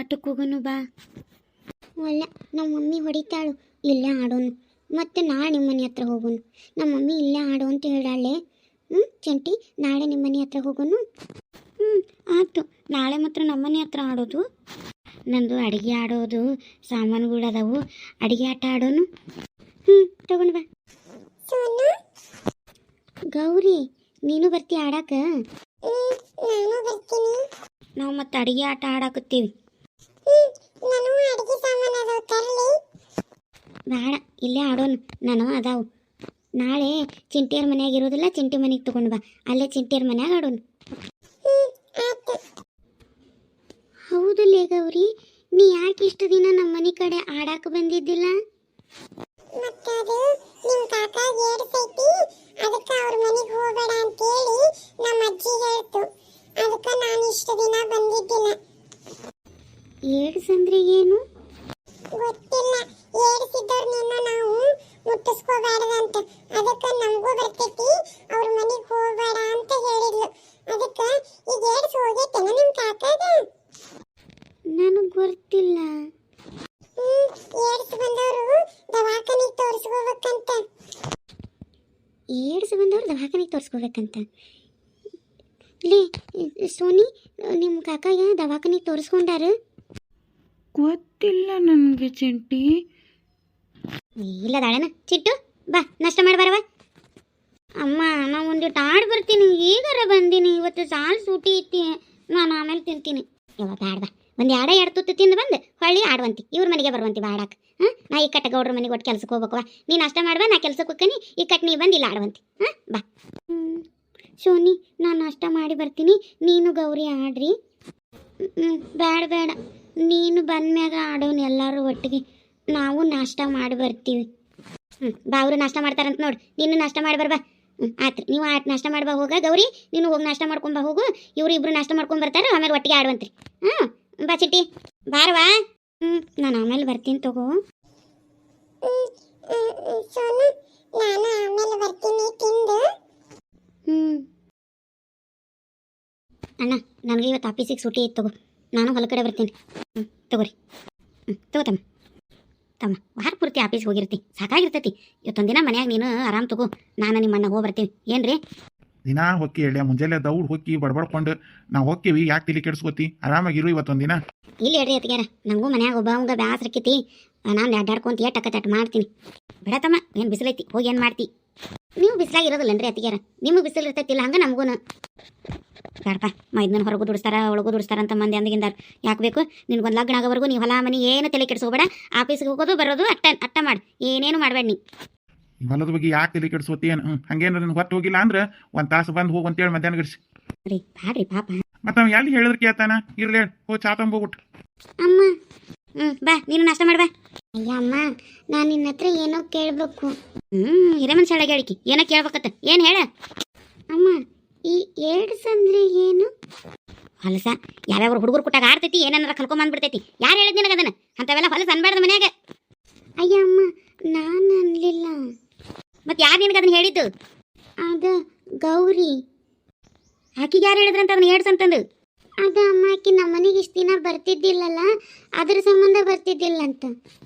ಆಟಕ್ಕೆ ಹೋಗೋನು ಬಾ. ಅಲ್ಲ, ನಮ್ಮ ಮಮ್ಮಿ ಹೊಡಿತಾಳು, ಇಲ್ಲೇ ಆಡೋನು. ಮತ್ತೆ ನಾಳೆ ನಿಮ್ಮ ಮನೆ ಹತ್ರ ಹೋಗೋನು. ನಮ್ಮ ಮಮ್ಮಿ ಇಲ್ಲೇ ಆಡು ಅಂತ ಹೇಳಾಳೆ. ಚಂಟಿ, ನಾಳೆ ನಿಮ್ಮ ಮನೆ ಹತ್ರ ಹೋಗೋನು. ಆಯ್ತು, ನಾಳೆ ಮಾತ್ರ ನಮ್ಮ ಮನೆ ಹತ್ರ ಆಡೋದು. ನಂದು ಅಡುಗೆ ಆಡೋದು ಸಾಮಾನುಗಳು ಅದಾವು, ಅಡುಗೆ ಆಟ ಆಡೋನು. ತಗೊಂಡು ಬಾ. ಗೌರಿ, ನೀನು ಬರ್ತೀಯ ಆಡಾಕ? ನಾನು ಬರ್ತೀನಿ. ನಾವು ಮತ್ತೆ ಅಡುಗೆ ಆಟ ಆಡಾಕತ್ತೀವಿ. ಬೇಡ, ಇಲ್ಲೇ ಆಡೋನು. ನಾನು ಅದಾವು. ನಾಳೆ ಚಿಂಟಿಯರ ಮನ್ಯಾಗ ಇರೋದಿಲ್ಲ, ಚಿಂಟಿ ಮನೆಗೆ ತಗೊಂಡು ಬಾ, ಅಲ್ಲೇ ಚಿಂಟಿಯರ ಮನ್ಯಾಗ ಆಡೋನು. ಹೌದಲ್ಲೇ ಗೌರಿ, ನೀ ಯಾಕೆ ಇಷ್ಟು ದಿನ ನಮ್ಮ ಮನೆ ಕಡೆ ಆಡಾಕ ಬಂದಿದ್ದಿಲ್ಲ? ಮತ್ತೆ ಅದು ನಿಮ್ಮ ಕಾಕ ಏಡ್ಸೈತಿ, ಅದಕ್ಕೆ ಅವ್ರ ಮನೆಗೆ ಹೋಗಬೇಡ ಅಂತೇಳಿ ನಮ್ಮ ಅಜ್ಜಿ ಹೇಳ್ತು. ಅದಕ್ಕೆ ನಾನು ಇಷ್ಟು ದಿನ ಬಂದಿದ್ದಿಲ್ಲ. ಏಡ್ಸಂದ್ರೆ ಏನು? ಗೊತ್ತಿಲ್ಲ, ಏಡ್ಸಿದ್ದವ್ರನ್ನೆಲ್ಲ ನಾವು ಮುಟ್ಟಿಸ್ಕೋಬಾರ್ದಂತ. ಅದಕ್ಕೆ ನಮಗೂ ಬರ್ತೈತಿ, ಅವ್ರ ಮನೆಗೆ ಹೋಗಬೇಡ ಅಂತ ಹೇಳಿದ್ಲು. ಅದಕ್ಕೆ ಈಗ ಏಡ್ಸ್ ಹೋಗೈತೇನ ನಿಮ್ಮ ಕಾಕಾಗ? ನನಗೆ ಗೊತ್ತಿಲ್ಲ. ಏಡ್ಸ್ ಬಂದವರು ದವಾಖಾನೆಗೆ ತೋರಿಸ್ಕೋಬೇಕಂತ. ಏಡ್ಸ್ ಬಂದವ್ರು ದವಾಖಾನೆಗೆ ತೋರಿಸ್ಕೋಬೇಕಂತ? ಲೇ ಸೋನಿ, ನಿಮ್ಮ ಕಾಕಾಗ ದವಾಖಾನೆಗೆ ತೋರಿಸ್ಕೊಂಡಾರ? ಗೊತ್ತಿಲ್ಲ ನನಗೆ ಚಿಂಟಿ. ಇಲ್ಲ ದಾಳನ ಚಿಟ್ಟು, ಬಾ ನಾಷ್ಟ ಮಾಡಿ ಬರವ. ಅಮ್ಮ, ನಾವು ಒಂದಿಟ್ಟು ಆಡಿ ಬರ್ತೀನಿ, ಈಗಾರ ಬಂದೀನಿ. ಇವತ್ತು ಸಾಲು ಸೂಟಿ ಐತಿ, ನಾನು ಆಮೇಲೆ ತಿಂತೀನಿ. ಯಾವಾಗ ಬೇಡ ಬಾ, ಒಂದು ಎರಡು ತುತ್ತು ತಿಂದು ಬಂದು ಹೊಳ್ಳಿ ಆಡುವಂತಿ, ಇವ್ರ ಮನೆಗೆ ಬರುವಂತಿ ಬಾ ಆಡಕ್ಕೆ. ನಾ ಈ ಕಟ್ಟ ಗೌಡ್ರ ಮನೆಗೆ ಒಟ್ಟು ಕೆಲ್ಸಕ್ಕೆ ಹೋಗ್ಬೇಕವ. ನೀನು ನಾಷ್ಟ ಮಾಡ್ಬಾ, ನಾ ಕೆಲ್ಸಕ್ಕೆ ಹೋಗ್ತೀನಿ. ಈ ಕಟ್ ನೀ ಬಂದು ಇಲ್ಲ ಆಡುವಂತಿ. ಬಾ. ಸೋನಿ, ನಾನು ನಾಷ್ಟ ಮಾಡಿ ಬರ್ತೀನಿ, ನೀನು ಗೌರಿ ಆಡ್ರಿ. ಬೇಡ ಬೇಡ, ನೀನು ಬಂದ್ಮ್ಯಾಗ ಆಡೋನು ಎಲ್ಲರೂ ಒಟ್ಟಿಗೆ. ನಾವು ನಾಷ್ಟ ಮಾಡಿ ಬರ್ತೀವಿ. ಬಾ, ಅವರು ನಾಷ್ಟ ಮಾಡ್ತಾರಂತ ನೋಡಿ, ನೀನು ನಾಷ್ಟ ಮಾಡಿ ಬರ್ಬಾ. ಆತ್ರಿ, ನೀವು ನಾಷ್ಟ ಮಾಡ್ಬಾ. ಹೋಗ ಗೌರಿ, ನೀನು ಹೋಗಿ ನಾಷ್ಟ ಮಾಡ್ಕೊಂಬ ಹೋಗು. ಇವರು ಇಬ್ರು ನಾಷ್ಟ ಮಾಡ್ಕೊಂಡು ಬರ್ತಾರೆ, ಆಮೇಲೆ ಒಟ್ಟಿಗೆ ಆಡುವಂತ್ರಿ. ಬಾ ಚಿಟ್ಟಿ, ಬಾರವಾ. ನಾನು ಆಮೇಲೆ ಬರ್ತೀನಿ ತಗೋ. ಸೋನು, ನಾನು ಆಮೇಲೆ ಬರ್ತೀನಿ ತಿಂದು. ಅಣ್ಣ, ನನಗೆ ಇವತ್ತು ಆಫೀಸಿಗೆ ಸೂಟಿ ಐತೆ ತಗೋ, ನಾನು ಹೊಲ ಕಡೆ ಬರ್ತೀನಿ. ತಗೋರಿ. ತಗೋ ತಮ್ಮ, ವಾರ ಪೂರ್ತಿ ಆಫೀಸ್ಗೆ ಹೋಗಿರ್ತಿ, ಸಾಕಾಗಿರ್ತೈತಿ. ಇವತ್ತೊಂದಿನ ಮನ್ಯಾಗ ನೀನು ಆರಾಮ್ ತಗೋ, ನಾನು ನಿಮ್ಮ ಅಣ್ಣ ಹೋಗಿ ಬರ್ತೀವಿ. ಏನ್ರಿ? ದಿನ ಹೊಕ್ಕಿ ಎಳ್ಳೆ ಮುಂಜಾನೆ ದೌಡ್ ಹೊಕ್ಕಿ ಬಡ್ಬಡ್ಕೊಂಡು ನಾವು ಹೋಕ್ಕೀವಿ, ಯಾಕೆ ತಿಳಿ ಕೆಡಿಸ್ಕೋತಿ? ಆರಾಮಾಗಿರು ಇವತ್ತೊಂದಿನ. ಇಲ್ಲಿ ಹೇಳ್ರಿ ಅತ್ತಿಗ್ಯಾರ, ನನಗೂ ಮನ್ಯಾಗ ಒಬ್ಬವಂಗ ಬ್ಯಾಸ್ರಕ್ಕೈತಿ. ನಾನು ಅಡ್ಡಾಡ್ಕೊಂತ ಟಕ್ಕ ಮಾಡ್ತೀನಿ. ಬಿಡತಮ್ಮ, ಏನು ಬಿಸಿಲೈತಿ, ಹೋಗಿ ಏನು ಮಾಡ್ತಿ? ನೀವು ಬಿಸಿಲಾಗಿರೋದಿಲ್ಲನ್ರಿ ಅತ್ತಿಗ್ಯಾರ, ನಿಮಗೆ ಬಿಸಿಲು ಇರ್ತೈತಿಲ್ಲ, ಹಂಗೆ ನಮಗೂ. ಬೇಡಪ್ಪ, ಮೈದ್ನ ಹೊರಗೂ ದುಡಿಸ್ತಾರ, ಒಳಗೂ ದುಡಿಸ್ತಾರ ಅಂತ ಮಂದಿ ಅಂದಿಗಿಂದಾರ. ಯಾಕೆ ಬೇಕು? ನಿನ್ಗೊಂದು ಲಗ್ನ ಆಗೋವರೆಗೂ ನೀವು ಹೊಲ ಮನೆ ಏನು ತಲೆ ಕೆಡಿಸ್ಕೋಬೇಡ. ಆಫೀಸ್ಗೆ ಹೋಗೋದು ಬರೋದು ಅಟ್ಟ ಮಾಡಿ, ಏನೇನು ಮಾಡಬೇಡ ನೀ. ಹೊಲದ ಬಗ್ಗೆ ಯಾಕೆ ತಲೆ ಕೆಡಿಸ್ಕೋತಿ? ಏನು ಹಂಗೇನು ನಿನ್ಗೆ ಹೊತ್ತು ಹೋಗಿಲ್ಲ ಅಂದ್ರೆ ಒಂದು ತಾಸು ಬಂದು ಹೋಗಿ ಅಂತೇಳಿ ಮಧ್ಯಾಹ್ನ ಗಡಿಸಿ ರೀ. ಬ್ಯಾಡ್ರಿ ಪಾಪ. ಮತ್ತೆ ಅವ್ನು ಎಲ್ಲಿ ಹೇಳಿದ್ರೆ ಕೇಳ್ತಾನ? ಇರ್ಲಿ ಹೇಳಿ, ಹೋ ಚಾ ತಂಬೋಗ್ಬಿಟ್ಟು. ಅಮ್ಮ, ಬಾ, ನೀನು ನಾಷ್ಟ ಮಾಡ್ಬಾ. ಅಯ್ಯ ಅಮ್ಮ, ನಾನು ನಿನ್ನ ಹತ್ರ ಏನೋ ಕೇಳಬೇಕು. ಹಿರೇಮನ್ಸಾಳಗೆ ಹೇಳಿಕಿ ಏನೋ ಕೇಳ್ಬೇಕತ್ತ. ಏನು ಹೇಳ? ಅಮ್ಮ, ಈ ಏಡ್ಸ್ ಅಂದ್ರೆ ಏನು? ಹೊಲಸ ಯಾವ್ಯಾವ ಹುಡುಗರು ಕೊಟ್ಟಾಗ ಆಡ್ತೈತಿ, ಏನಾರ ಕಲ್ಕೊಂಬಂದ್ಬಿಡ್ತೈತಿ. ಯಾರು ಹೇಳಿದ್ ನಿನಗೆ ಅದನ್ನ? ಅಂಥವೆಲ್ಲ ಹೊಲಸ ಅನ್ಬಾರ್ದು ಮನ್ಯಾಗ. ಅಯ್ಯ ಅಮ್ಮ, ನಾನು ಅನ್ಲಿಲ್ಲ. ಮತ್ತೆ ಯಾರು ನಿನಗೆ ಅದನ್ನ ಹೇಳಿದ್ದು? ಅದ ಗೌರಿ. ಆಕಿಗೆ ಯಾರು ಹೇಳಿದ್ರಂತ ಅದನ್ನ ಏಡ್ಸ್ ಅಂತಂದು? ಅದ ಅಮ್ಮ, ಆಕಿ ನಮ್ಮ ಮನೆಗೆ ಇಷ್ಟು ದಿನ ಬರ್ತಿದ್ದಿಲ್ಲಲ್ಲ, ಅದ್ರ ಸಂಬಂಧ ಬರ್ತಿದ್ದಿಲ್ಲ ಅಂತ.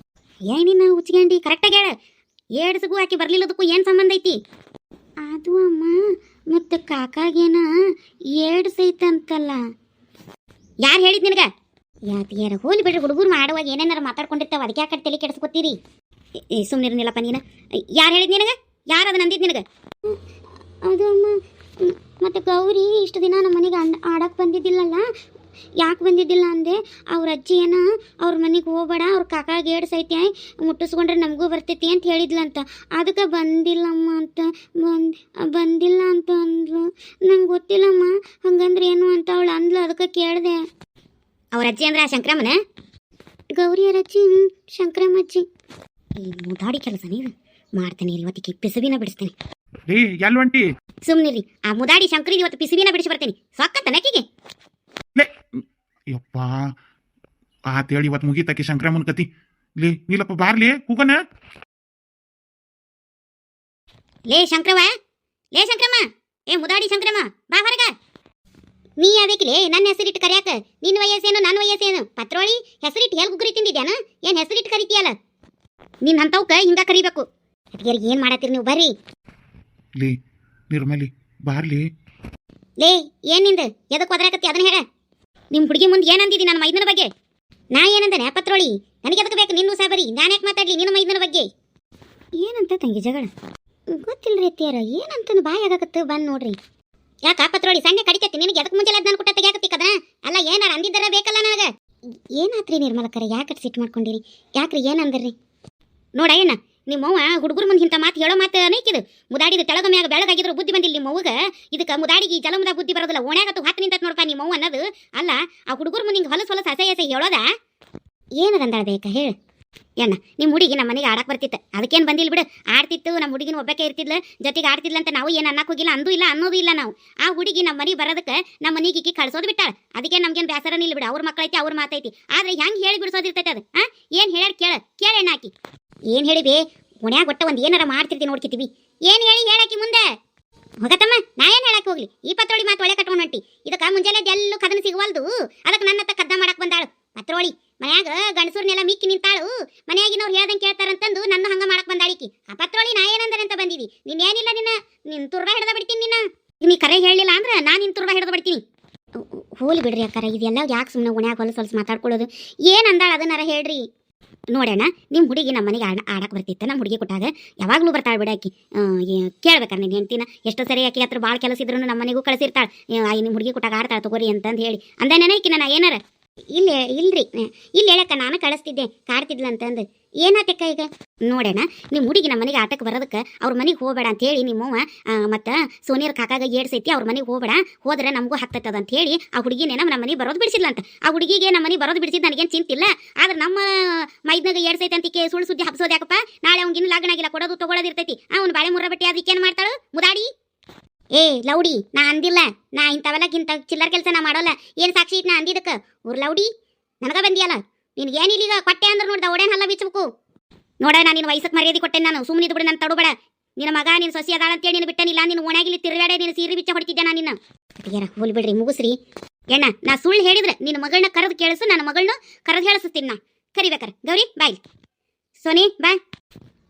ಏನಿನ ಹುಚ್ಚಿಗಂಡಿ, ಕರೆಕ್ಟಾಗಿ ಹೇಳ. ಏಡ್ಸ್ಗೂ ಆಕಿ ಬರ್ಲಿಲ್ಲದಕ್ಕೂ ಏನು ಸಂಬಂಧ ಐತಿ? ಅದು ಅಮ್ಮ, ಮತ್ತು ಕಾಕಾಗೇನ ಏಡ್ಸ್ ಐತಂತಲ್ಲ. ಯಾರು ಹೇಳಿದ್ ನಿನಗೆ? ಯಾತಿಗಾರ ಹೋಲಿ ಬಿಡ್ರಿ, ಹುಡುಗರು ಮಾಡುವಾಗ ಏನೇನಾರ ಮಾತಾಡ್ಕೊಂಡಿರ್ತಾವ, ಅದಕ್ಕೆ ಯಾಕೆ ತಲೆ ಕೆಡಿಸ್ಕೊತೀರಿ? ಸುಮ್ಮನಿರಲಿಲ್ಲಪ್ಪ ನೀನು. ಯಾರು ಹೇಳಿದ್ ನಿನಗೆ? ಯಾರು ಅದನ್ನ ಅಂದಿದ್ದು ನಿನಗೆ? ಅದು ಅಮ್ಮ, ಮತ್ತು ಗೌರಿ ಇಷ್ಟು ದಿನ ನಮ್ಮ ಮನೆಗೆ ಆಡಕ್ಕೆ ಬಂದಿದ್ದಿಲ್ಲಲ್ಲ, ಯಾಕೆ ಬಂದಿದ್ದಿಲ್ಲ ಅಂದೆ, ಅವ್ರ ಅಜ್ಜಿ ಏನ ಅವ್ರ ಮನೆಗೆ ಹೋಗ್ಬೇಡ, ಅವ್ರ ಕಾಕಾಗೆ ಏಡ್ಸೈತಿ, ಮುಟ್ಟಿಸ್ಕೊಂಡ್ರೆ ನಮಗೂ ಬರ್ತೈತಿ ಅಂತ ಹೇಳಿದ್ಲಂತ. ಅದಕ್ಕೆ ಬಂದಿಲ್ಲಮ್ಮ ಅಂತ ಬಂದಿಲ್ಲ ಅಂತ ಅಂದ್ಲು. ನಂಗೆ ಗೊತ್ತಿಲ್ಲಮ್ಮ ಹಂಗಂದ್ರೆ ಏನು ಅಂತ ಅವಳು ಅಂದ್ಲು, ಅದಕ್ಕೆ ಕೇಳಿದೆ. ಅವ್ರ ಅಜ್ಜಿ ಅಂದ್ರೆ ಆ ಶಂಕರಮ್ಮನ? ಗೌರಿಯರ ಅಜ್ಜಿ, ಶಂಕರಮ್ಮ ಅಜ್ಜಿ. ಈ ಮುದಾಡಿ ಕೆಲಸ ನೀನು ಮಾಡ್ತಾನೆ, ಇವತ್ತಿಗೆ ಪಿಸುವಿನ ಬಿಡಿಸ್ತೇನೆ. ರೀ ಎಲ್ಲಿ ಹೊಂಟಿ? ಸುಮ್ಮನಿರಿ, ಆ ಮುದಾಡಿ ಶಂಕರಿಗೆ ಇವತ್ತು ಪಿಸುವಿನ ಬಿಡಿಸಿ ಬರ್ತೇನೆ. ಸಾಕತ್ತ ನಕಿಗೆ. ಯಪ್ಪ, ಆತೇಳಿ ಇವತ್ತು ಮುಗೀತಕ್ಕೆ ಶಂಕರಮ್ಮನ ಕತಿ. ಲೇ ನೀಲಪ್ಪ, ಬಾರ್ಲಿ ಕೂಗನ. ಲೇ ಶಂಕರವ, ಲೇ ಶಂಕರಮ್ಮ, ಏ ಮುದಾಡಿ ಶಂಕರಮ್ಮ, ಬಾ ಹೊರಗ. ನೀ ಅದಕ್ಕಿಲೆ ನನ್ನ ಹೆಸರಿಟ್ಟು ಕರ್ಯಾಕ ನಿನ್ನ ವಯಸ್ಸೇನು ನನ್ನ ವಯಸ್ಸೇನು ಪತ್ರೋಳಿ ಹೆಸರಿಟ್ಟು ಎಲ್ಲಿ ಗುಗ್ರಿ ತಿಂದಿದ್ಯಾನ ಏನು ಹೆಸರಿಟ್ಟು ಕರಿತೀಯಲ್ಲ ನಿನ್ನ ಅಂತವ್ಕ ಹಿಂಗ ಕರಿಬೇಕು ಅದಕ್ಕೆ ಏನು ಮಾಡತ್ತೀರಿ ನೀವು ಬರ್ರಿ ಲೇ ನಿರ್ಮಲಿ ಬಾರ್ಲಿ. ಲೇ ಏನಿಂದ ಎದಕ್ಕೆ ಒದರಾಕತ್ತಿ ಅದನ್ನ ಹೇಳ ನಿಮ್ಮ ಹುಡುಗಿ ಮುಂದೆ ಏನಂದಿದಿ ನನ್ನ ಮೈದನ ಬಗ್ಗೆ ನಾ ಏನಂದನೆ ಪತ್ರೋಳಿ ನನಗೆ ಎದಕ್ಕೆ ಬೇಕು ನಿನ್ನೂ ಸಾಬರಿ ನಾನು ಯಾಕೆ ಮಾತಾಡ್ಲಿ ನಿನ್ನ ಮೈದನ ಬಗ್ಗೆ ಏನಂತ ತಂಗಿ ಜಗಳ ಗೊತ್ತಿಲ್ರಿ ಅತ್ತಿಯಾರ ಏನಂತನು ಬಾಯಿ ಆಗಾಕತ್ತು ಬಂದು ನೋಡ್ರಿ ಯಾಕ ಪತ್ರೋಳಿ ಸಣ್ಣ ಕಡಿತೈತಿ ನಿನಗೆ ಎದಕ್ಕೆ ಮುಂಜಾನೆ ನಾನು ಕೊಟ್ಟ ತೆಗಿಯಾಕತ್ತಿ ಕದ ಅಲ್ಲ ಏನಾರ ಅಂದಿದ್ದಾರ ಬೇಕಲ್ಲ ನನಗೆ ಏನಾತ್ರಿ ನಿರ್ಮಲಕ್ಕರ ಯಾಕೆ ಸಿಟ್ಟು ಮಾಡ್ಕೊಂಡಿರಿ ಯಾಕ್ರಿ ಏನಂದ್ರಿ ನೋಡ ಏನ ನಿಮ್ಮವ್ವ ಹುಡುಗರ ಮುಂದೆ ಇಂಥ ಮಾತು ಹೇಳೋ ಮಾತು ಅನೇಕಿದು ಮುದಾಡಿದ ತೆಳಗ ಮ್ಯಾಗ ಬೆಳಗಾಗಿದ್ರು ಬುದ್ಧಿ ಬಂದಿಲ್ಲ ನಿಮ್ಮವ್ವಗ ಇದಕ್ಕೆ ಮುದಾಡಿಗೆ ಜಲಮದ ಬುದ್ಧಿ ಬರೋದಿಲ್ಲ ಓಣ್ಯಾಗತ್ತು ಹಾತು ನಿಂತ ನೋಡ್ಪ ನಿಮ್ಮವ್ವ ಅನ್ನೋದು ಅಲ್ಲ ಆ ಹುಡುಗರ ಮುಂದೆ ಹಿಂಗೆ ಹೊಲಸು ಹೊಲಸು ಹಸೆ ಹೇಳೋದ ಏನದಂದಾಳ ಬೇಕಾ ಹೇಳು ಎಣ್ಣ ನಿಮ್ಮ ಹುಡುಗಿ ನಮ್ಮ ಮನೆಗೆ ಆಡಕ್ಕೆ ಬರ್ತಿತ್ತು ಅದಕ್ಕೇನು ಬಂದಿಲ್ಲ ಬಿಡು ಆಡ್ತಿತ್ತು ನಮ್ಮ ಹುಡುಗಿನ ಒಬ್ಬಕ್ಕೆ ಇರ್ತಿದ್ಲು ಜೊತೆಗೆ ಆಡ್ತಿದ್ಲ ಅಂತ ನಾವು ಏನು ಅನ್ನಕ್ಕೆ ಹೋಗಿಲ್ಲ ಅಂದೂ ಇಲ್ಲ ಅನ್ನೋದು ಇಲ್ಲ ನಾವು ಆ ಹುಡುಗಿ ನಮ್ಮ ಮನೆಗೆ ಬರೋದಕ್ಕೆ ನಮ್ಮ ಮನೆಗೆ ಈಕಿ ಕಳ್ಸೋದು ಬಿಟ್ಟಾಳ ಅದಕ್ಕೆ ನಮ್ಗೇನು ಬೇಸರನೇ ಇಲ್ಲ ಬಿಡು ಅವ್ರ ಮಕ್ಕಳೈತಿ ಅವ್ರ ಮಾತೈತಿ ಆದ್ರೆ ಹೆಂಗೆ ಹೇಳಿ ಬಿಡಿಸೋದಿರ್ತೈತೆ ಅದು ಏನು ಹೇಳ್ಯಾರ ಕೇಳಣ್ಣ ಆಕಿ ಏನು ಹೇಳಿಬಿ ಗುಣ್ಯಾಗ ಒಟ್ಟ ಒಂದು ಏನಾರ ಮಾಡ್ತಿರ್ತೀವಿ ನೋಡ್ಕಿತೀವಿ ಏನು ಹೇಳಾಕಿ ಮುಂದೆ ಹೋಗತ್ತಮ್ಮ ನಾ ಏನು ಹೇಳಕ್ಕೆ ಹೋಗ್ಲಿ ಈ ಪತ್ರೋಳಿ ಮಾತು ಒಳ್ಳೆ ಕಟ್ಕೊಂಡು ಹೊಂಟಿ ಇದಕ್ಕೆ ಮುಂಜಾನೆ ಎಲ್ಲೂ ಕದನ ಸಿಗವಲ್ದು ಅದಕ್ಕೆ ನನ್ನ ಹತ್ತ ಕದ್ದ ಮಾಡಕ್ಕೆ ಬಂದಾಳು ಪತ್ರೋಳಿ ಮನ್ಯಾಗ ಗಂಡಸೂರ್ನೆಲ್ಲ ಮಿಕ್ಕಿ ನಿಂತಾಳು ಮನ್ಯಾಗಿನವ್ರು ಹೇಳ್ದಂಗೆ ಕೇಳ್ತಾರಂತಂದು ನನ್ನ ಹಂಗ ಮಾಡಕ್ಕೆ ಬಂದಾಳಿಕಿ ಆ ಪತ್ರೋಳಿ ನಾ ಏನಂದ್ರೆ ಅಂತ ಬಂದಿದಿ ನೀನೇನಿಲ್ಲ ನಿನ್ನ ತುರ್ಬ ಹಿಡ್ದ ಬಿಡ್ತೀನಿ ನೀ ಕರೆ ಹೇಳಲಿಲ್ಲ ಅಂದ್ರೆ ನಾನು ನಿನ್ನ ತುರ್ಬ ಹಿಡ್ದು ಬಿಡ್ತೀನಿ ಹೋಲಿ ಬಿಡ್ರಿ ಅಕ್ಕಾರ ಇದೆಲ್ಲ ಯಾಕೆ ಸುಮ್ಮನೆ ಗುಣ್ಯಾಗ ಹೊಲಸು ಮಾತಾಡ್ಕೊಳ್ಳೋದು ಏನು ಅಂದಾಳ ಅದನ್ನಾರ ಹೇಳ್ರಿ ನೋಡೋಣ ನಿಮ್ಮ ಹುಡುಗಿ ನಮ್ಮ ಮನೆಗೆ ಆಡಕ್ಕೆ ಬರ್ತಿತ್ತು ನಮ್ಮ ಹುಡುಗಿ ಕೊಟ್ಟಾಗ ಯಾವಾಗಲೂ ಬರ್ತಾಳೆ ಬಿಡಾಕಿ ಕೇಳ್ಬೇಕಾರೆ ನೀನು ಹೆಂಡ್ತಿನ ಎಷ್ಟು ಸರಿ ಆಕಿ ಹತ್ರ ಭಾಳ ಕೆಲಸ ಇದ್ರೂ ನಮ್ಮ ಮನೆಗೂ ಕಳಿಸಿರ್ತಾಳೆ ನಿಮ್ಮ ಹುಡುಗಿ ಕೊಟ್ಟಾಗ ಆಡ್ತಾಳೆ ತಗೋರಿ ಅಂತಂದು ಹೇಳಿ ಅಂದೇನೇ ಆಕಿ ನಾನು ಏನಾರ ಇಲ್ರಿ ಇಲ್ಲಿ ಹೇಳಕ್ಕ ನಾನು ಕಳಿಸ್ತಿದ್ದೆ ಕಾಡ್ತಿದ್ಲ ಅಂತಂದು ಏನಾತಕ್ಕ ಈಗ ನೋಡೋಣ ನಿಮ್ಮ ಹುಡುಗಿ ನಮ್ಮ ಮನೆಗೆ ಆಟಕ್ಕೆ ಬರೋದಕ್ಕೆ ಅವ್ರ ಮನೆಗೆ ಹೋಗಬೇಡ ಅಂತ ಹೇಳಿ ನಿಮ್ಮವ್ವ ಮತ್ತು ಸೋನಿಯರ್ ಕಾಕಾಗ ಏಡ್ಸೈತಿ ಅವ್ರ ಮನೆಗೆ ಹೋಗಬೇಡ ಹೋದ್ರೆ ನಮಗೂ ಹತ್ತದ ಅಂತ ಹೇಳಿ ಆ ಹುಡುಗಿನೇ ನಮ್ಮ ಮನೆಗೆ ಬರೋದು ಬಿಡಿಸಿದ್ಲಂತ ಆ ಹುಡುಗಿಗೆ ನಮ್ಮ ಮನೆಗೆ ಬರೋದು ಬಿಡಿಸಿದ್ದು ನನಗೇನು ಚಿಂತಿಲ್ಲ ಆದ್ರೆ ನಮ್ಮ ಮೈದ್ನಾಗ ಏಡ್ಸೈತೆ ಅಂತ ಸುಳ್ಳು ಸುದ್ದಿ ಹಬ್ಸೋದು ಯಾಕಪ್ಪ ನಾಳೆ ಅವ್ನಿಗಿನ್ನೂ ಲಗ್ನ ಆಗಿಲ್ಲ ಕೊಡೋದು ತೊಗೊಳೋದಿರ್ತೈತಿ ಅವ್ನು ಬಾಳೆ ಮುರ್ರ ಬಟ್ಟೆ ಅದಕ್ಕೇನು ಮಾಡ್ತಾಳು ಮುದಾಡಿ ಏ ಲೌಡಿ ನಾ ಅಂದಿಲ್ಲ ನಾ ಇಂಥವೆಲ್ಲಕ್ಕಿಂತ ಚಿಲ್ಲರ್ ಕೆಲಸ ನಾ ಮಾಡೋಲ್ಲ ಏನು ಸಾಕ್ಷಿ ಇಟ್ಟು ನಾ ಅಂದಿದ್ದಕ್ಕೆ ಊರ್ ಲೌಡಿ ನನಗ ಬಂದಿಯಲ್ಲ ನಿನಗೇನಿಲ್ಲ ಈಗ ಕೊಟ್ಟೆ ಅಂದ್ರೆ ನೋಡ್ದ ಒಡೇನು ಹಲ್ಲ ಬಿಚ್ಚಬೇಕು ನೋಡ ನಾನು ನಿನ್ನ ವಯಸ್ಸಕ್ಕೆ ಮರ್ಯಾದೆ ಕೊಟ್ಟೆ ನಾನು ಸುಮ್ಮನೆ ಬಿಡು ನಾನು ತಡಬೇಡ ನಿನ್ನ ಮಗ ನಿನ್ನ ಸೊಸಿ ಅದಾಳ ಅಂತೇಳಿ ನೀನು ಬಿಟ್ಟನಿಲ್ಲ ನಿನ್ನ ಓಣ್ಯಾಗಿಲ್ಲಿ ತಿರುಗಾಡೆ ನೀನು ಸೀರೆ ಬಿಚ್ಚ ಹೊಡಿತಿದ್ದೆ ನಾನು ನಿನ್ನ ಯಾರ ಹೋಲ್ ಬಿಡ್ರಿ ಮುಗಿಸ್ರಿ ಎಣ್ಣ ನಾ ಸುಳ್ಳು ಹೇಳಿದ್ರೆ ನಿನ್ನ ಮಗಳನ್ನ ಕರೆದು ಕೇಳಿಸು ನನ್ನ ಮಗಳನ್ನ ಕರೆದು ಹೇಳಿಸ್ತೀನಿ ನಾ ಕರಿಬೇಕಾರ ಗೌರಿ ಬಾಯ್ ಸೋನಿ ಬಾ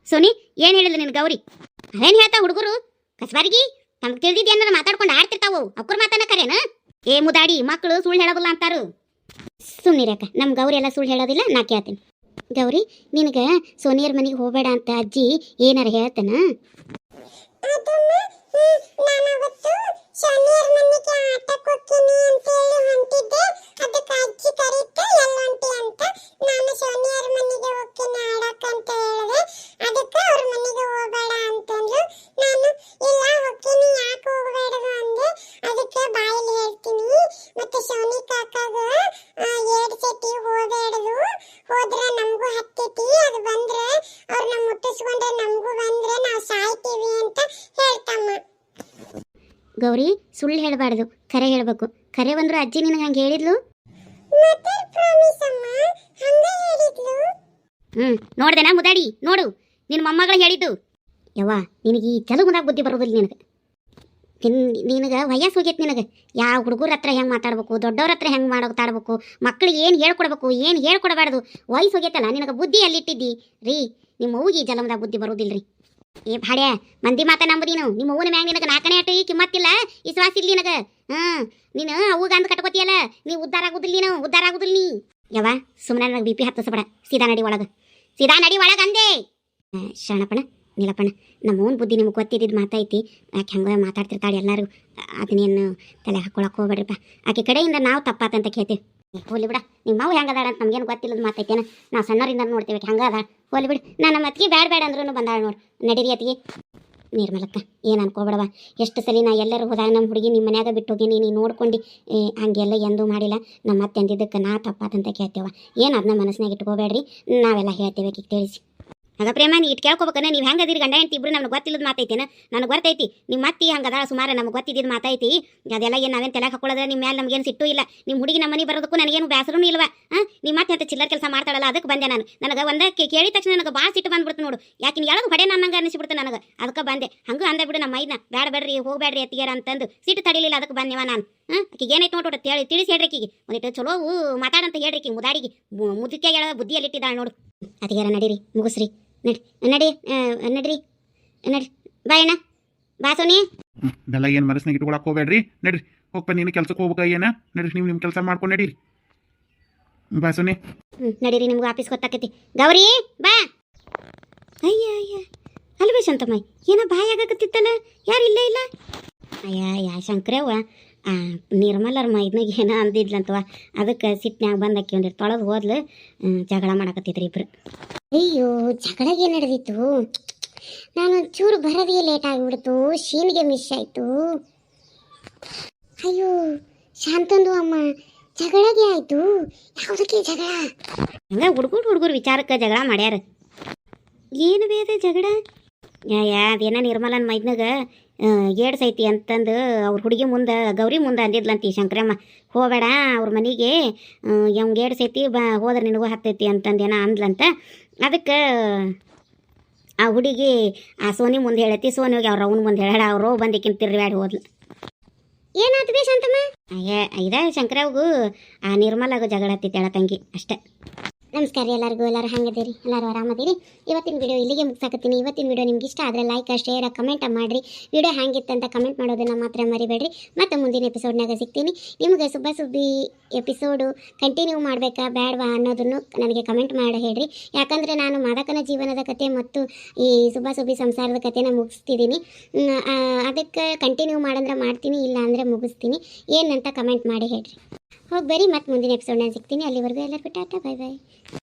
ಸೋನಿ ಏನು ಹೇಳಿಲ್ಲ ನಿನ್ನ ಗೌರಿ ಅದೇನು ಹೇಳ್ತಾ ಹುಡುಗರು ಕಸ್ಬಾರಿಗೆ ನಮ್ಗೆ ತಿಳಿದಿದ್ದೆ ಅಂದ್ರೆ ಮಾತಾಡ್ಕೊಂಡು ಆಡ್ತಿರ್ತಾವು ಅಕ್ಕರ ಮಾತನ್ನ ಕರೇನ ಏ ಮುದಾಡಿ ಮಕ್ಕಳು ಸುಳ್ಳು ಹೇಳೋದಿಲ್ಲ ಅಂತಾರು ಸುಮ್ಮನಿರಕ್ಕ ನಮ್ಮ ಗೌರಿ ಎಲ್ಲ ಸುಳ್ಳು ಹೇಳೋದಿಲ್ಲ ನಾ ಕೇಳ್ತೀನಿ ಗೌರಿ ನಿನಗೆ ಸೋನಿಯರ್ ಮನೆಗೆ ಹೋಗಬೇಡ ಅಂತ ಅಜ್ಜಿ ಏನಾರ ಹೇಳ್ತಾನ ಗೌರಿ ಸುಳ್ಳು ಹೇಳಬಾರ್ದು ಖರೆ ಹೇಳ್ಬೇಕು ಖರೆ ಬಂದ್ರು ಅಜ್ಜಿ ನಿನಗೆ ಹಂಗೆ ಹೇಳಿದ್ಲು ನೋಡ್ದೇನಾ ಮುದಾಡಿ ನೋಡು ನಿನ್ನ ಮೊಮ್ಮಗಳು ಹೇಳಿದ್ದು ಯವ್ವ ನಿನಗೆ ಈ ತೆಲುಗುದಾಗ ಬುದ್ಧಿ ಬರೋದಿಲ್ಲ ನಿನಗೆ ವಯಸ್ಸು ಹೋಗೈತೆ ನಿನಗೆ ಯಾವ ಹುಡುಗರ ಹತ್ರ ಹೆಂಗೆ ಮಾತಾಡ್ಬೇಕು ದೊಡ್ಡವ್ರ ಹತ್ರ ಹೆಂಗೆ ಮಾತಾಡ್ಬೇಕು ಮಕ್ಳಿಗೆ ಏನು ಹೇಳ್ಕೊಡ್ಬೇಕು ಏನು ಹೇಳ್ಕೊಡಬಾರ್ದು ವಯಸ್ಸು ಹೋಗೈತಲ್ಲ ನಿನಗೆ ಬುದ್ಧಿ ಎಲ್ಲಿಟ್ಟಿದ್ದಿ ರೀ ನಿಮ್ಮ ಅವ್ಗೆ ಜಲಮದಾಗ ಬುದ್ಧಿ ಬರೋದಿಲ್ಲ ರೀ ಏ ಭಾಡ್ಯ ಮಂದಿ ಮಾತ ನಂಬು ನೀನು ನಿಮ್ಮ ಅವ್ವನ ಮ್ಯಾಗ ನಿನಗೆ ನಾಲ್ಕನೇ ಅಟ್ಟ ಕಿಮ್ಮತ್ತಿಲ್ಲ ವಿಶ್ವಾಸ ಇಲ್ಲ ನಿನಗೆ ನೀನು ಅವ್ಗ ಅಂದ್ ಕಟ್ಕೋತಿಯಲ್ಲ ನೀ ಉದ್ಧಾರ ಆಗುದಿಲ್ಲ ನೀನು ಉದ್ಧಾರ ಆಗುದಿಲ್ಲ ನೀ ಯವ್ವ ಸುಮ್ಮನೆ ನನಗೆ ಬಿ ಪಿ ಹತ್ತಿಸಬೇಡ ಸೀದಾ ನಡಿ ಒಳಗೆ ಅಂದೆ ಶರಣಪ್ಪಣ ನೀಲಪ್ಪಣ್ಣ ನಮ್ಮ ಓನ್ ಬುದ್ಧಿ ನಿಮ್ಗೆ ಗೊತ್ತಿದ್ದು ಮಾತೈತಿ ಯಾಕೆ ಹಂಗೆ ಮಾತಾಡ್ತಿರ್ತಾಳೆ ಎಲ್ಲರಿಗೂ ಅದನ್ನೇನು ತಲೆ ಹಾಕೊಳಕ್ಕೆ ಹೋಗ್ಬೇಡ್ರಿಪ್ಪ ಆಕೆ ಕಡೆಯಿಂದ ನಾವು ತಪ್ಪಾತಂತ ಕೇಳ್ತೀವಿ ಹೋಲಿ ಬಿಡ ನಿಮ್ಮ ಮಾವು ಹೆಂಗೆ ಅದಾಳ ಅಂತ ನಮ್ಗೇನು ಗೊತ್ತಿಲ್ಲದ ಮಾತೈತೇನ ನಾವು ಸಣ್ಣವರಿಂದ ನೋಡ್ತೀವಿ ಹಂಗೆ ಅದಾಳ ಹೋಲಿ ಬಿಡು ನಾನು ನಮ್ಮ ಅತ್ತಿಗೆ ಬೇಡ ಅಂದ್ರೂ ಬಂದಾಳ ನೋಡು ನಡೀರಿ ಅತ್ತಿಗೆ ನಿರ್ಮಲಕ್ಕ ಏನು ಅನ್ಕೋಬೇಡವ ಎಷ್ಟು ಸಲ ನಾ ಎಲ್ಲರೂ ಹೋದಾಗ ನಮ್ಮ ಹುಡುಗಿ ನಿಮ್ಮ ಮನ್ಯಾಗ ಬಿಟ್ಟು ಹೋಗಿ ನೀನು ನೋಡ್ಕೊಂಡು ಹಂಗೆಲ್ಲ ಎಂದೂ ಮಾಡಿಲ್ಲ ನಮ್ಮ ಅತ್ತೆ ಅಂದಿದ್ದಕ್ಕೆ ನಾ ತಪ್ಪಾತಂತ ಕೇಳ್ತೇವ ಏನು ಅದನ್ನ ಮನಸ್ಸಿನಾಗ ಇಟ್ಕೋಬೇಡ್ರಿ ನಾವೆಲ್ಲ ಹೇಳ್ತೇವೆ ಈಗ ತಿಳಿಸಿ ಆಗ ಪ್ರೇಮ ನೀ ಇಟ್ಟು ಕೇಳ್ಕೊಬೇಕನ ನೀವು ಹೆಂಗೆ ಅದಿರಿ ಗಂಡ ಹೆಂಡತಿ ಇಬ್ರು ನಮ್ಗೆ ಗೊತ್ತಿಲ್ಲದ ಮಾತೈತೇನ ನನಗೆ ಗೊತ್ತೈತಿ ನಿಮ್ಮ ಅತ್ತಿ ಹಂಗದ ಸುಮಾರು ನಮ್ಗೆ ಗೊತ್ತಿದ್ದಿದ್ದು ಮಾತೈತಿ ಅದೆಲ್ಲ ಏನು ನಾವೇನು ತಲೆಗೆ ಹಾಕೊಳ್ಳೋದ್ರೆ ನಿಮ್ಮ ಮೇಲೆ ನಮಗೇನು ಸಿಟ್ಟು ಇಲ್ಲ ನಿಮ್ಮ ಹುಡುಗಿ ನಮ್ಮ ಮನೆ ಬರೋದಕ್ಕೂ ನನಗೇನು ಬೇಸರೂ ಇಲ್ವಾ ನಿಮ್ಮ ಮತ್ತೆ ಅಂತ ಚಿಲ್ಲರ್ ಕೆಲಸ ಮಾಡ್ತಾಳಲ್ಲ ಅದಕ್ಕೆ ಬಂದೆ ನಾನು ನನಗೆ ಒಂದೇ ಕೇಳಿದ ತಕ್ಷಣ ನನಗೆ ಭಾಳ ಸಿಟ್ಟು ಬಂದ್ಬಿಡ್ತು ನೋಡು ಯಾಕೆ ನೀ ಹೇಳೋದು ಹೊಡೆ ನನ್ನಂಗೆ ಅನಿಸ್ಬಿಡ್ತು ನನಗೆ ಅದಕ್ಕೆ ಬಂದೆ ಹಂಗೆ ಅಂದೆ ಬಿಡು ನಮ್ಮ ಮೈದನ್ನ ಬೇಡಬೇಡ್ರಿ ಹೋಗಬೇಡ್ರಿ ಅತ್ತಿಗೆರ ಅಂತಂದು ಸಿಟ್ಟು ತಡಿಲಿಲ್ಲ ಅದಕ್ಕೆ ಬಂದೇವ ನಾನು ಆಕಿಗೆ ಏನೈತೆ ನೋಡು ತಿಳಿಸಿ ಹೇಳ್ರಿ ಆಕಿಗೆ ಒಂದಿಟ್ಟು ಚಲೋ ಮಾತಾಡಂತ ಹೇಳ್ರಿ ಆಕಿ ಮುದಾಡಿಗೆ ಮುದುಕೆ ಹೇಳ ಬುದ್ಧಿಯಲ್ಲಿಟ್ಟಿದ್ದಾಳೆ ನೋಡು ಅತ್ತಿಗೆರ ನಡೀರಿ ಮುಗಿಸ್ರಿ ನಡ್ರಿ ಬಾಯಣ್ಣ ಬಾ ಸೋನಿ ಇದೆಲ್ಲ ಏನು ಮನಸ್ಸಿನಾಗ ಇಟ್ಕೊಳಕ್ಕೆ ಹೋಗ್ಬೇಡ್ರಿ ನಡ್ರಿ ಹೋಗ್ಪ ನೀನು ಕೆಲ್ಸಕ್ಕೆ ಹೋಗ್ಬೇಕ ಏನ ನಡ್ರಿ ನೀವು ನಿಮ್ಮ ಕೆಲಸ ಮಾಡ್ಕೊಂಡು ನಡೀರಿ ಬಾ ಸೋನಿ ನಡೀರಿ ನಿಮ್ಗೆ ಆಫೀಸ್ ಗೊತ್ತಾಕೈತಿ ಗೌರಿ ಬಾ ಅಯ್ಯ ಅಲ್ವೇ ಶಾಂತಮ್ಮ ಏನೋ ಬಾಯ್ ಆಗಕತ್ತಿತ್ತಲ್ಲ ಯಾರು ಇಲ್ಲೇ ಇಲ್ಲ ಯಾ ಶಂಕರವ್ವ ನಿರ್ಮಲರ ಮೈದ್ನಾಗ ಏನೋ ಅಂದಿದ್ಲಂತವ ಅದಕ್ಕೆ ಸಿಟ್ನ್ಯಾಗ ಬಂದಕ್ಕೆ ಒಂದಿಟ್ಟು ತೊಳೆದು ಹೋದ್ಲು ಜಗಳ ಮಾಡಕತ್ತಿದ್ರಿ ಇಬ್ರು ಅಯ್ಯೋ ಜಗಳಗೆ ನಡೆದಿತ್ತು ನಾನು ಚೂರು ಬರೋದಿಗೆ ಲೇಟ್ ಆಗಿಬಿಡ್ತು ಶೀನಿಗೆ ಮಿಸ್ ಆಯಿತು ಅಯ್ಯೋ ಶಾಂತಂದು ಅಮ್ಮ ಜಗಳಗೆ ಆಯಿತು ಯಾವುದಕ್ಕೆ ಜಗಳ ಹಂಗೆ ಹುಡುಗರು ವಿಚಾರಕ್ಕೆ ಜಗಳ ಮಾಡ್ಯಾರ ಏನು ಬೇದ ಜಗಳ ಅದೇನ ನಿರ್ಮಲನ ಮೈದ್ನಾಗ ಏಡ್ಸೈತಿ ಅಂತಂದು ಅವ್ರ ಹುಡುಗಿ ಮುಂದೆ ಗೌರಿ ಮುಂದೆ ಅಂದಿದ್ಲಂತಿ ಶಂಕರಮ್ಮ ಹೋಗಬೇಡ ಅವ್ರ ಮನೆಗೆ ಅವ್ಗೆ ಏಡ್ಸೈತಿ ಹೋದ್ರೆ ನಿನಗೂ ಹತ್ತೈತಿ ಅಂತಂದೇನ ಅಂದ್ಲಂತ ಅದಕ್ಕೆ ಆ ಹುಡುಗಿ ಆ ಸೋನಿ ಮುಂದೆ ಹೇಳೈತಿ ಸೋನಿ ಹೋಗಿ ಅವ್ರ ಅವನ ಮುಂದೆ ಹೇಳ ಅವ್ರು ಬಂದಿಕ್ಕಿಂತ ತಿರ್ವ್ಯಾಡಿ ಹೋದ್ಲು ಏನಾಯ್ತು ಬೇ ಶಾಂತಮ್ಮ ಇದ ಶಂಕರವ್ಗೂ ಆ ನಿರ್ಮಲಾಗೂ ಜಗಳ ಹತ್ತಿತ್ತೇಳ ತಂಗಿ ಅಷ್ಟೇ ನಮಸ್ಕಾರ ಎಲ್ಲರಿಗೂ ಎಲ್ಲರೂ ಹೆಂಗದಿರಿ ಎಲ್ಲರೂ ಆರಾಮದಿರಿ ಇವತ್ತಿನ ವಿಡಿಯೋ ಇಲ್ಲಿಗೆ ಮುಗಿಸಾಕತ್ತೀನಿ ಇವತ್ತಿನ ವಿಡಿಯೋ ನಿಮ್ಗೆ ಇಷ್ಟ ಆದರೆ ಲೈಕ್ ಶೇರ್ ಕಮೆಂಟ್ ಮಾಡಿರಿ ವಿಡಿಯೋ ಹೆಂಗಿತ್ತು ಅಂತ ಕಮೆಂಟ್ ಮಾಡೋದನ್ನು ಮಾತ್ರ ಮರಿಬೇಡ್ರಿ ಮತ್ತು ಮುಂದಿನ ಎಪಿಸೋಡ್ನಾಗ ಸಿಗ್ತೀನಿ ನಿಮಗೆ ಸುಬ್ಬಿ ಎಪಿಸೋಡು ಕಂಟಿನ್ಯೂ ಮಾಡಬೇಕಾ ಬೇಡವಾ ಅನ್ನೋದನ್ನು ನನಗೆ ಕಮೆಂಟ್ ಮಾಡಿ ಹೇಳ್ರಿ ಯಾಕಂದರೆ ನಾನು ಮಾದಕನ ಜೀವನದ ಕತೆ ಮತ್ತು ಈ ಸುಬ್ಬಿ ಸಂಸಾರದ ಕತೆನ ಮುಗಿಸ್ತಿದ್ದೀನಿ ಅದಕ್ಕೆ ಕಂಟಿನ್ಯೂ ಮಾಡಂದ್ರೆ ಮಾಡ್ತೀನಿ ಇಲ್ಲ ಅಂದರೆ ಮುಗಿಸ್ತೀನಿ ಏನಂತ ಕಮೆಂಟ್ ಮಾಡಿ ಹೇಳ್ರಿ ಹೋಗಿ ಬರೀ ಮತ್ತು ಮುಂದಿನ ಎಪಿಸೋಡ್ನಾಗ ಸಿಗ್ತೀನಿ ಅಲ್ಲಿವರೆಗೂ ಎಲ್ಲರಿಗೂ ಟಾಟಾ ಬೈ ಬಾಯ್